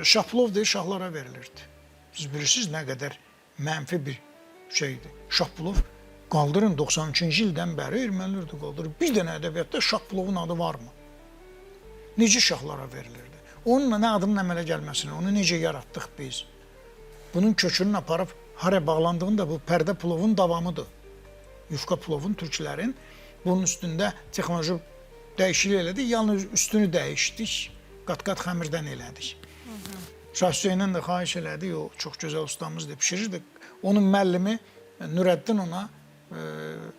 şahplov deyil, şahlara verilirdi. Siz bilirsiniz nə qədər mənfi bir şeydir. Şahplov qaldırın 93-cü ildən bəri ermənilər də qaldırır. Bir dənə ədəbiyyatda şahplovun adı varmı? Necə şahlara verilirdi? Onunla nə adının əmələ gəlməsini, onu necə yaratdıq biz? Bunun kökünün aparıb hara bağlandığında bu pərdə plovun davamıdır. Yufka plovun türklərin bunun üstündə texnoloji dəyişiklik elədik, yalnız üstünü dəyişdik, qat-qat xəmirdən elədik. Şah Hüseyndən də xahiş elədik, o çox gözəl ustamızdır, pişirirdi. Onun müəllimi Nürəddin ona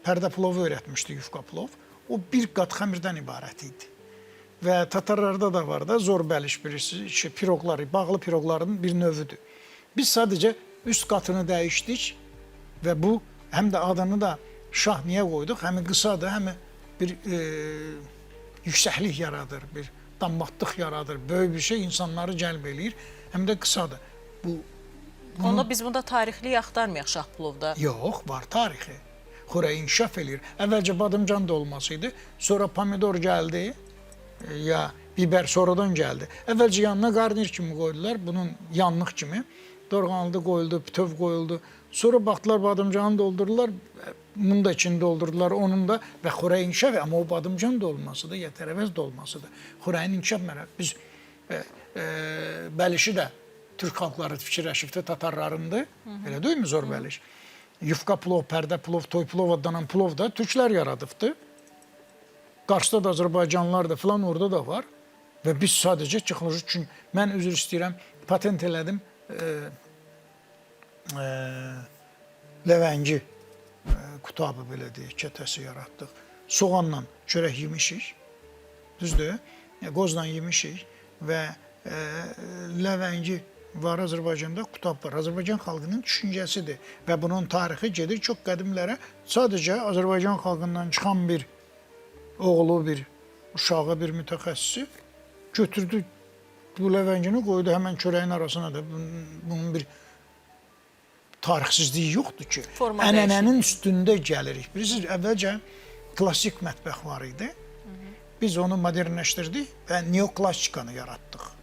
pərdə plovu öyrətmişdi, yufka plov. O bir qat xəmirdən ibarət idi. Və tatarlarda da var da zor bəliş bilirsiniz, piroqları, bağlı piroqların bir növüdür. Biz sadəcə üst qatını dəyişdik və bu həm də adını da şah niyə qoyduq? Həm qısadır, həm bir yüksəklik yaradır, bir dammatlıq yaradır, böyük bir şey insanları cəlb eləyir, həm də qısadır. Onda biz bunda tarixli axtarmayaq şahplovda. Yox, var tarixi. Xörək inkişaf eləyir. Əvvəlcə badımcan dolmasıydı, sonra pomidor gəldi, ya biber sonradan gəldi. Əvvəlcə yanına qarnir kimi qoydular, bunun yanlıq kimi. Dorğanlı qoyuldu, bütöv qoyuldu. Sonra baxdılar badımcanı doldurdular, bunu da içini doldurdular, onun da və xörək inkişaf, amma o badımcan dolmasıdır, ya tərəvəz dolmasıdır. Xörəyin inkişaf mərhələsi. Biz bəlişi də Türk xalqları fikirləşibdi, tatarlarındır. Elə deyilmi zor bəliş? Yufka plov, pərdə plov, toy plov adlanan plov da türklər yaradıbdı. Qarsda da Azərbaycanlılar da filan orada da var. Və biz sadəcə texnoloji üçün, mən üzr istəyirəm, patent elədim. Ləvəngi qutabı belə deyək, kətəsi yaratdıq. Soğanla çörək yemişik, düzdür, qozla yemişik və ləvəngi var Azərbaycanda, qutab var. Azərbaycan xalqının düşüncəsidir və bunun tarixi gedir çox qədimlərə. Sadəcə Azərbaycan xalqından çıxan bir oğlu, bir uşağı, bir mütəxəssisi götürdü bu ləvəngini qoydu həmən çörəyin arasına da. Bunun bir tarixsizliyi yoxdur ki. Ənənənin üstündə gəlirik. Bilirsiniz, əvvəlcə klassik mətbəx var idi. Biz onu modernləşdirdik və neoklassikanı yaratdıq.